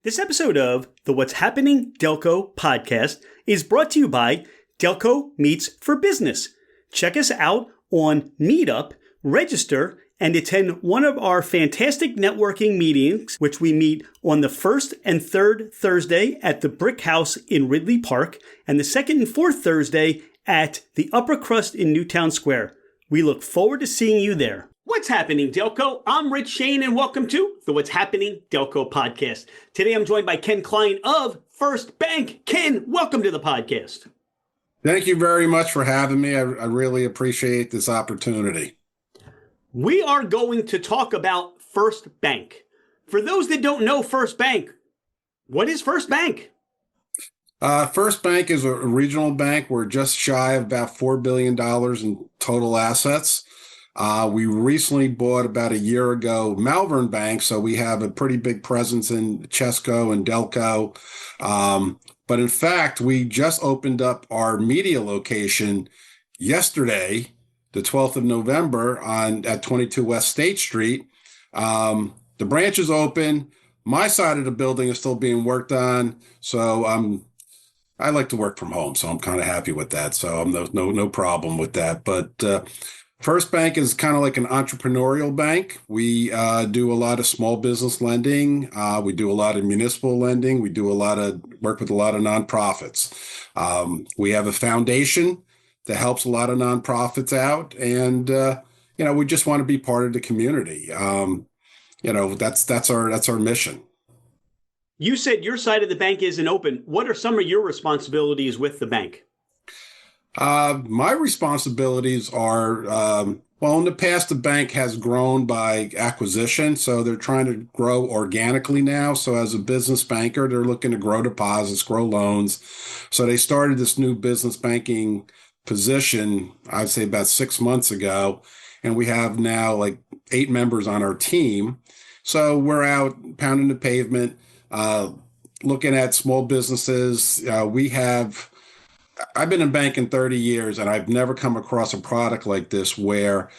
This episode of the What's Happening Delco podcast is brought to you by Delco Meets for Business. Check us out on Meetup, register, and attend one of our fantastic networking meetings, which we meet on the first and third Thursday at the Brick House in Ridley Park, and the second and fourth Thursday at the Upper Crust in Newtown Square. We look forward to seeing you there. What's happening, Delco? I'm Rich Shane, and welcome to the What's Happening Delco podcast. Today, I'm joined by Ken Klein of First Bank. Ken, welcome to the podcast. Thank you very much for having me. I really appreciate this opportunity. We are going to talk about First Bank. For those that don't know First Bank, what is First Bank? First Bank is a regional bank. We're just shy of about $4 billion in total assets. We recently bought about a year ago Malvern Bank, so we have a pretty big presence in Chesco and Delco. But in fact, we just opened up our media location yesterday, the 12th of November, at 22 West State Street. The branch is open. My side of the building is still being worked on, so I like to work from home, so I'm kind of happy with that. So I'm no problem with that. But First Bank is kind of like an entrepreneurial bank. We do a lot of small business lending. We do a lot of municipal lending. We do work with a lot of nonprofits. We have a foundation that helps a lot of nonprofits out, and we just want to be part of the community. That's our mission. You said your side of the bank isn't open. What are some of your responsibilities with the bank? My responsibilities are, in the past, the bank has grown by acquisition, so they're trying to grow organically now. So as a business banker, they're looking to grow deposits, grow loans. So they started this new business banking position, I'd say about 6 months ago, and we have now like 8 members on our team. So we're out pounding the pavement, looking at small businesses. I've been in banking 30 years, and I've never come across a product like this where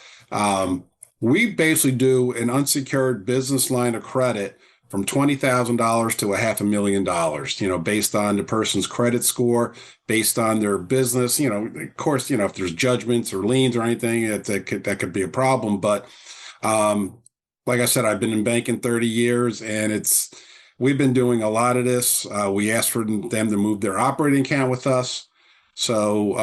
we basically do an unsecured business line of credit from $20,000 to $500,000, based on the person's credit score, based on their business. Of course, if there's judgments or liens or anything, that could be a problem. But like I said, I've been in banking 30 years, and we've been doing a lot of this. We asked for them to move their operating account with us. So,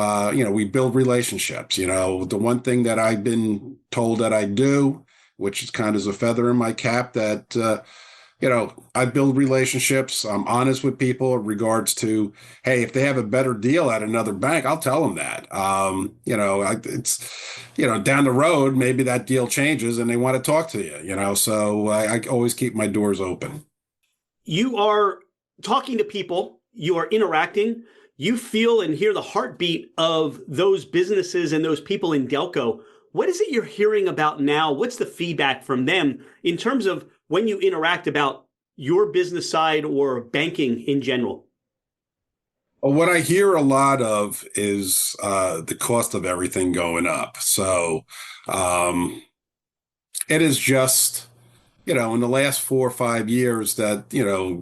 we build relationships. The one thing that I've been told that I do, which is kind of a feather in my cap, that, I build relationships. I'm honest with people in regards to, hey, if they have a better deal at another bank, I'll tell them that. Down the road, maybe that deal changes and they want to talk to you, so I always keep my doors open. You are talking to people, you are interacting. You feel and hear the heartbeat of those businesses and those people in Delco. What is it you're hearing about now? What's the feedback from them in terms of when you interact about your business side or banking in general? Well, what I hear a lot of is the cost of everything going up. So it is just, in the last 4 or 5 years that,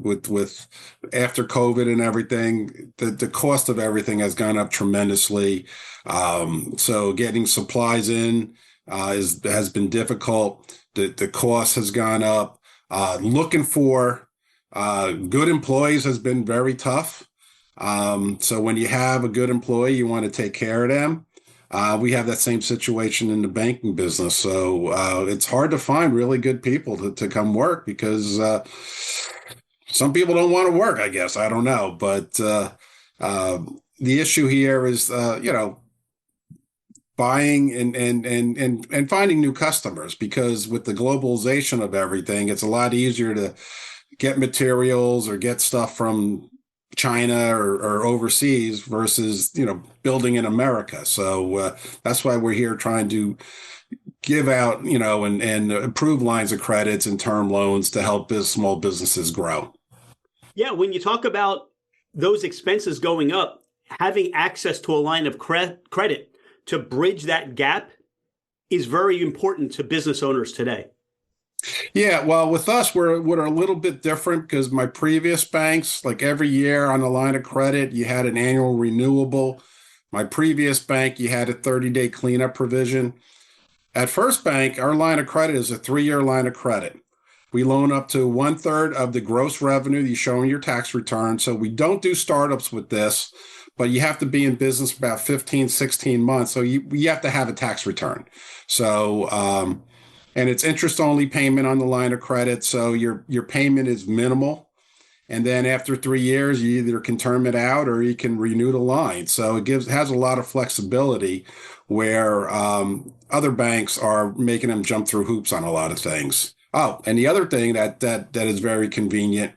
with after COVID and everything, the cost of everything has gone up tremendously. So getting supplies in has been difficult. The cost has gone up. Looking for good employees has been very tough. So when you have a good employee, you want to take care of them. We have that same situation in the banking business. So it's hard to find really good people to come work because some people don't want to work, I guess. I don't know. But the issue here is, buying and finding new customers, because with the globalization of everything, it's a lot easier to get materials or get stuff from China or overseas versus, building in America. So that's why we're here trying to give out, and improve lines of credits and term loans to help small businesses grow. Yeah, when you talk about those expenses going up, having access to a line of credit to bridge that gap is very important to business owners today. Yeah, well, with us, we're a little bit different because my previous banks, like every year on the line of credit, you had an annual renewable. My previous bank, you had a 30-day cleanup provision. At First Bank, our line of credit is a 3-year line of credit. We loan up to 1/3 of the gross revenue you show in your tax return. So we don't do startups with this, but you have to be in business for about 15, 16 months. So you have to have a tax return. So, and it's interest only payment on the line of credit. So your payment is minimal. And then after 3 years, you either can term it out or you can renew the line. So has a lot of flexibility where other banks are making them jump through hoops on a lot of things. Oh, and the other thing that is very convenient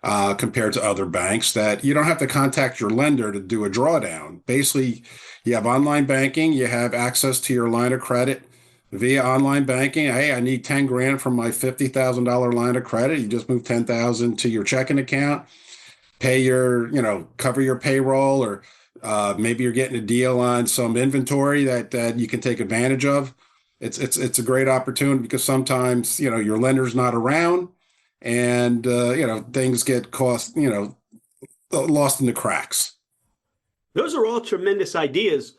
compared to other banks that you don't have to contact your lender to do a drawdown. Basically, you have online banking, you have access to your line of credit via online banking. Hey, I need 10 grand from my $50,000 line of credit. You just move 10,000 to your checking account, pay cover your payroll, or maybe you're getting a deal on some inventory that you can take advantage of. It's a great opportunity because sometimes, your lender's not around and, things get lost in the cracks. Those are all tremendous ideas.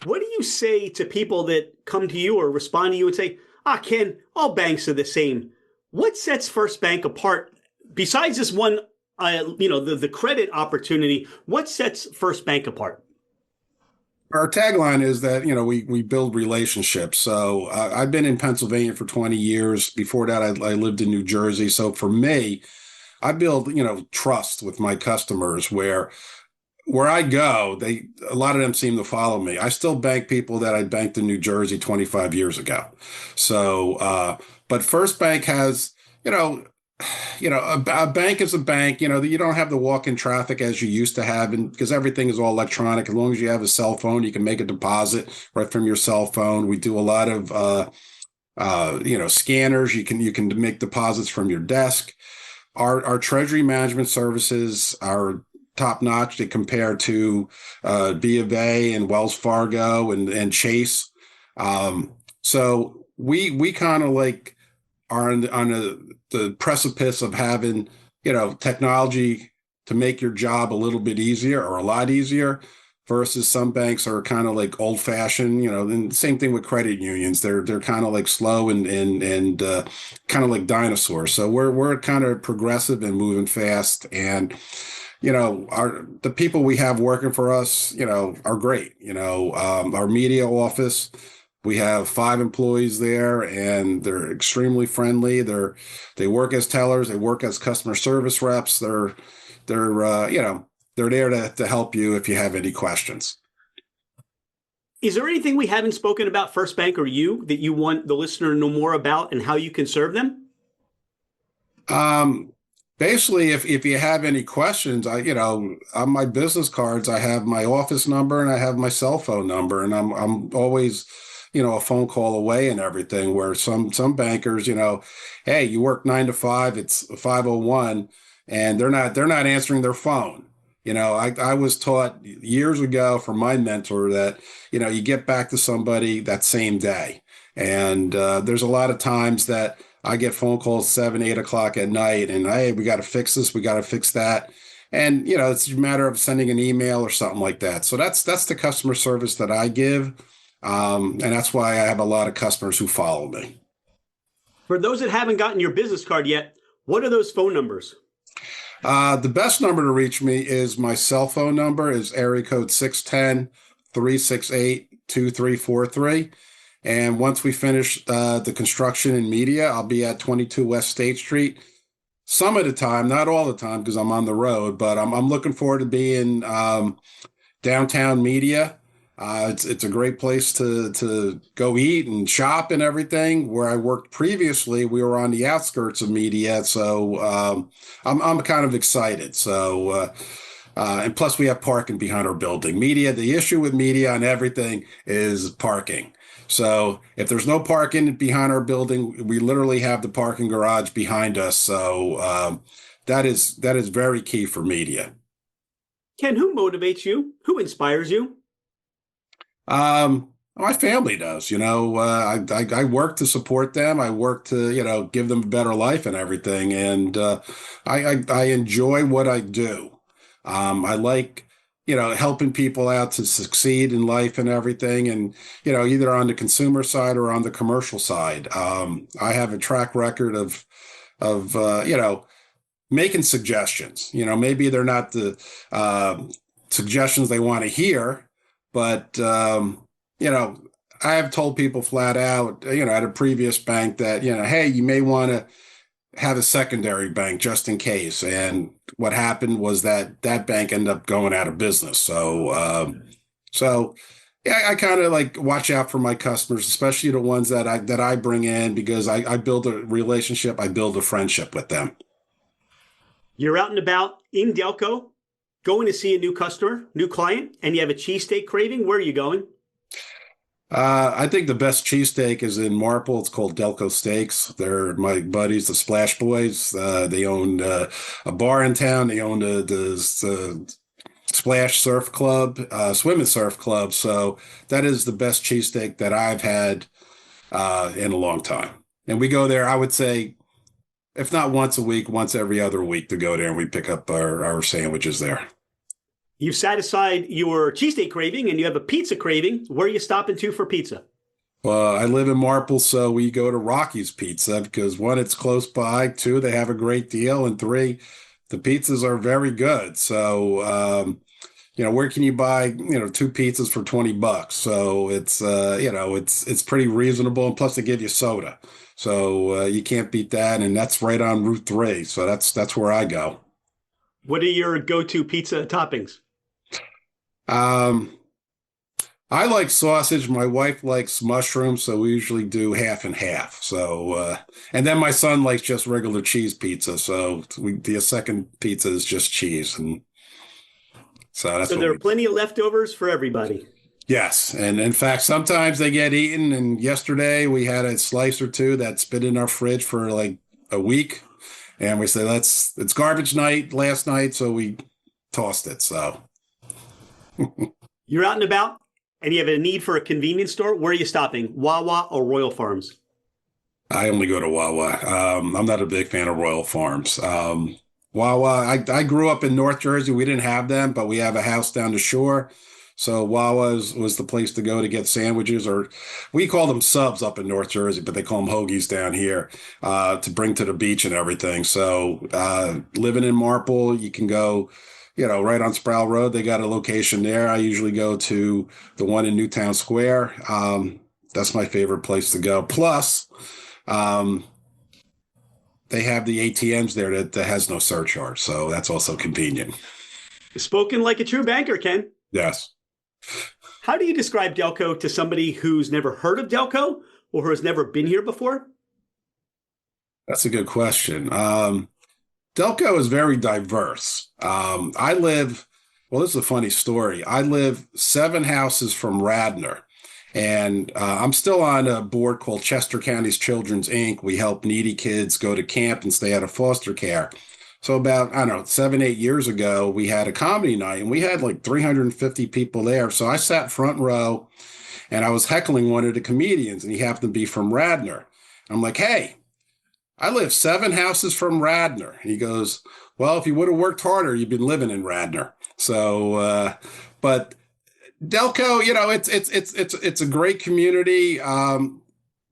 What do you say to people that come to you or respond to you and say, Ken, all banks are the same? What sets First Bank apart besides this one, the credit opportunity? What sets First Bank apart? Our tagline is that, we build relationships. So I've been in Pennsylvania for 20 years. Before that, I lived in New Jersey. So for me, I build, trust with my customers where I go, a lot of them seem to follow me. I still bank people that I banked in New Jersey 25 years ago. So, but First Bank has, a bank is a bank. You don't have the walk-in traffic as you used to have, and because everything is all electronic. As long as you have a cell phone, you can make a deposit right from your cell phone. We do a lot of, scanners. You can make deposits from your desk. Our treasury management services are top notch to compare to B of A and Wells Fargo and Chase. So we kind of like are the precipice of having, technology to make your job a little bit easier or a lot easier versus some banks are kind of like old fashioned, and same thing with credit unions. They're kind of like slow and kind of like dinosaurs. So we're kind of progressive and moving fast. And the people we have working for us, are great. Our media office, we have 5 employees there, and they're extremely friendly. They work as tellers, they work as customer service reps. They're there to help you if you have any questions. Is there anything we haven't spoken about First Bank or you that you want the listener to know more about and how you can serve them? Basically, if you have any questions, on my business cards, I have my office number and I have my cell phone number, and I'm always, a phone call away and everything. Where some bankers, hey, you work 9 to 5, it's 5:01, and they're not answering their phone. I was taught years ago from my mentor that, you get back to somebody that same day, and there's a lot of times that I get phone calls 7, 8 o'clock at night, and hey, we got to fix this, we got to fix that, and it's a matter of sending an email or something like that. So that's the customer service that I give, and that's why I have a lot of customers who follow me. For those that haven't gotten your business card yet, what are those phone numbers? The best number to reach me is my cell phone number is area code 610-368-2343. And once we finish the construction and media, I'll be at 22 West State Street. Some of the time, not all the time, because I'm on the road, but I'm looking forward to being downtown media. It's a great place to go eat and shop and everything. Where I worked previously, we were on the outskirts of media, so I'm kind of excited. So and plus we have parking behind our building. Media, the issue with media and everything is parking. So if there's no parking behind our building, we literally have the parking garage behind us. So that is very key for media. Ken, who motivates you? Who inspires you? My family does. I work to support them. I work to, give them a better life and everything. And I enjoy what I do. I like, helping people out to succeed in life and everything. And, either on the consumer side or on the commercial side. I have a track record of making suggestions. Maybe they're not the suggestions they want to hear, but I have told people flat out, at a previous bank that, hey, you may want to have a secondary bank just in case. And what happened was that bank ended up going out of business. So yeah, I kind of like watch out for my customers, especially the ones that I bring in because I build a relationship, I build a friendship with them. You're out and about in Delco, going to see a new customer, new client, and you have a cheesesteak craving. Where are you going? I think the best cheesesteak is in Marple. It's called Delco Steaks. They're my buddies, the Splash Boys. They own a bar in town. They own the Splash Surf Club, Swim and Surf Club. So that is the best cheesesteak that I've had in a long time. And we go there, I would say, if not once a week, once every other week to go there and we pick up our sandwiches there. You've satisfied your cheesesteak craving and you have a pizza craving. Where are you stopping to for pizza? Well, I live in Marple, so we go to Rocky's Pizza because one, it's close by. Two, they have a great deal. And three, the pizzas are very good. So, where can you buy, two pizzas for $20? So it's pretty reasonable. And plus they give you soda. So you can't beat that. And that's right on Route 3. So that's where I go. What are your go-to pizza toppings? Um, I like sausage. My wife likes mushrooms, so we usually do half and half. So, and then my son likes just regular cheese pizza. So the second pizza is just cheese, and so that's So what there are we. plenty of leftovers for everybody. Yes, and in fact, sometimes they get eaten. And yesterday we had a slice or two that's been in our fridge for like a week, and we said it's garbage night last night, so we tossed it. So. You're out and about and you have a need for a convenience store. Where are you stopping? Wawa or Royal Farms? I only go to Wawa. I'm not a big fan of Royal Farms. Wawa, I grew up in North Jersey. We didn't have them, but we have a house down the shore. So was the place to go to get sandwiches, or we call them subs up in North Jersey, but they call them hoagies down here to bring to the beach and everything. So living in Marple, you can go, right on Sproul Road. They got a location there. I usually go to the one in Newtown Square. That's my favorite place to go. Plus, um, they have the ATMs there that has no surcharge, so that's also convenient. Spoken like a true banker, Ken. Yes. How do you describe Delco to somebody who's never heard of Delco or who has never been here before? That's a good question. Delco is very diverse. This is a funny story. I live 7 houses from Radnor, and I'm still on a board called Chester County's Children's Inc. We help needy kids go to camp and stay out of foster care. So about, I don't know, 7, 8 years ago, we had a comedy night and we had like 350 people there. So I sat front row and I was heckling one of the comedians and he happened to be from Radnor. I'm like, hey, I live 7 houses from Radnor. And he goes, well, if you would have worked harder, you'd been living in Radnor. So, but Delco, it's a great community.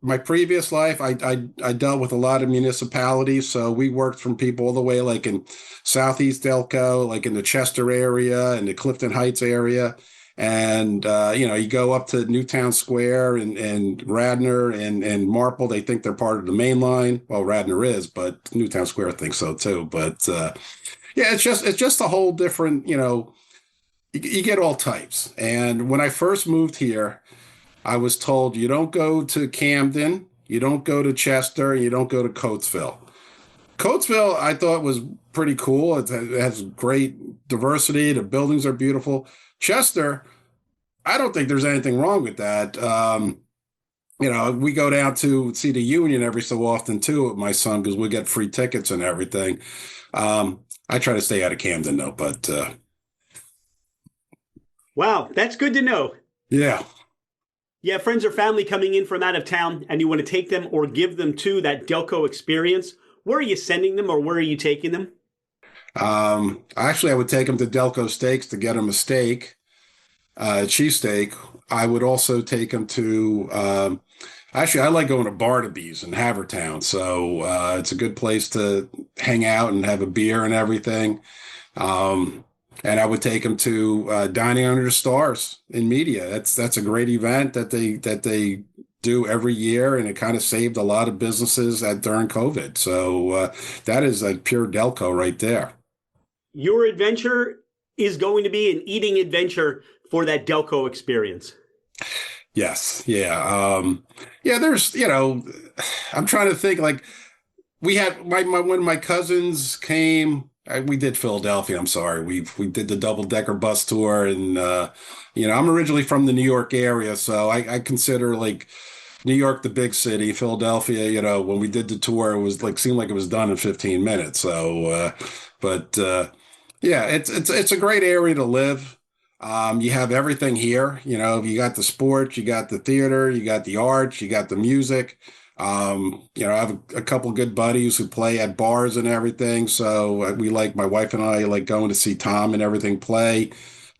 My previous life, I dealt with a lot of municipalities. So we worked from people all the way like in Southeast Delco, like in the Chester area and the Clifton Heights area. And, you go up to Newtown Square and Radnor and Marple. They think they're part of the main line. Well, Radnor is, but Newtown Square thinks so too. But yeah, it's just a whole different, you get all types. And when I first moved here, I was told you don't go to Camden, you don't go to Chester, and you don't go to Coatesville. Coatesville, I thought was pretty cool. It has great diversity. The buildings are beautiful. Chester, I don't think there's anything wrong with that. We go down to see the Union every so often too with my son because we get free tickets and everything. I try to stay out of Camden though, but Wow, that's good to know. yeah. You have friends or family coming in from out of town and you want to take them or give them to that Delco experience. Where are you sending them or where are you taking them? Actually, I would take them to Delco Steaks to get them a steak, cheesesteak. I would also take them to, actually, I like going to Barnaby's in Havertown. So it's a good place to hang out and have a beer and everything. And I would take them to Dining Under the Stars in Media. That's a great event that they do every year, and it kind of saved a lot of businesses during COVID. So that is like pure Delco right there. Your adventure is going to be an eating adventure for that Delco experience. Yes. Yeah. Yeah. There's, I'm trying to think. Like we had one of my cousins came. We did Philadelphia. I'm sorry. We did the double-decker bus tour, and I'm originally from the New York area, so I consider like New York the big city. Philadelphia, when we did the tour, it was like seemed like it was done in 15 minutes. So, yeah, it's a great area to live. You have everything here. You got the sports, you got the theater, you got the arts, you got the music. I have a couple good buddies who play at bars and everything. So my wife and I like going to see Tom and everything play.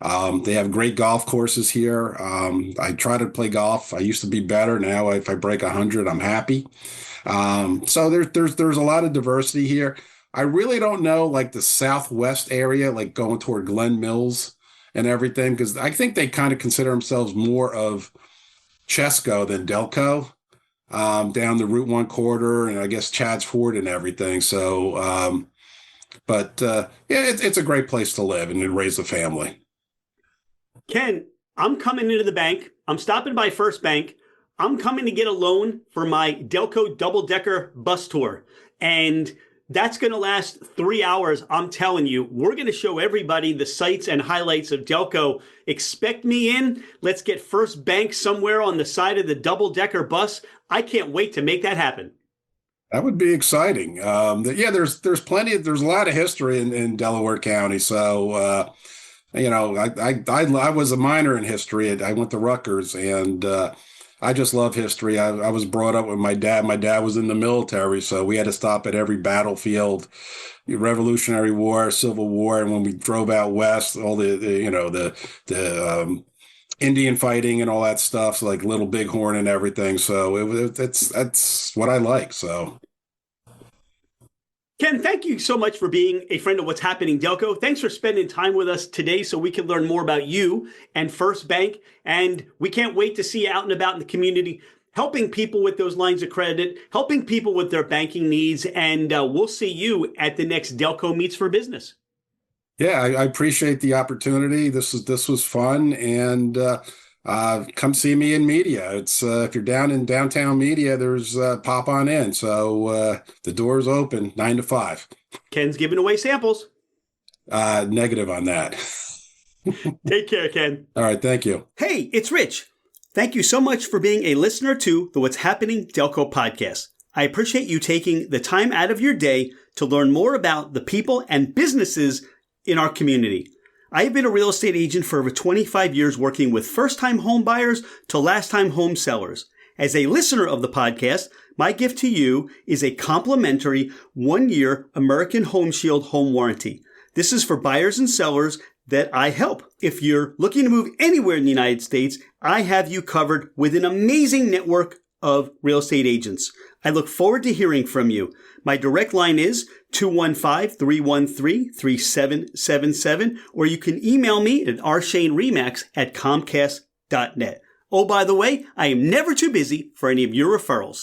They have great golf courses here. I try to play golf. I used to be better. Now, if I break 100, I'm happy. So there's a lot of diversity here. I really don't know like the Southwest area, like going toward Glen Mills and everything, because I think they kind of consider themselves more of Chesco than Delco. Down the Route 1 corridor, and I guess Chad's Ford and everything. So, yeah, it's a great place to live and to raise a family. Ken, I'm coming into the bank. I'm stopping by First Bank. I'm coming to get a loan for my Delco double-decker bus tour. And that's going to last 3 hours. I'm telling you, we're going to show everybody the sights and highlights of Delco. Expect me in. Let's get First Bank somewhere on the side of the double-decker bus. I can't wait to make that happen. That would be exciting. Yeah, there's a lot of history in Delaware County. So, I was a minor in history. I went to Rutgers, and I just love history. I was brought up with my dad. My dad was in the military, so we had to stop at every battlefield, the Revolutionary War, Civil War, and when we drove out west, all the Indian fighting and all that stuff, so like Little Bighorn and everything. So that's what I like. So. Ken, thank you so much for being a friend of What's Happening Delco. Thanks for spending time with us today so we can learn more about you and First Bank. And we can't wait to see you out and about in the community, helping people with those lines of credit, helping people with their banking needs. And we'll see you at the next Delco Meets for Business. Yeah, I appreciate the opportunity. This was fun, and come see me in Media. It's if you're down in downtown Media, there's pop on in. So the door's open 9 to 5. Ken's giving away samples. Negative on that. Take care, Ken. All right, thank you. Hey, it's Rich. Thank you so much for being a listener to the What's Happening Delco podcast. I appreciate you taking the time out of your day to learn more about the people and businesses in our community. I have been a real estate agent for over 25 years, working with first-time home buyers to last-time home sellers. As a listener of the podcast, my gift to you is a complimentary 1-year American Home Shield home warranty. This is for buyers and sellers that I help. If you're looking to move anywhere in the United States, I have you covered with an amazing network of real estate agents. I look forward to hearing from you. My direct line is 215-313-3777, or you can email me at rshaneremax@comcast.net. Oh, by the way, I am never too busy for any of your referrals.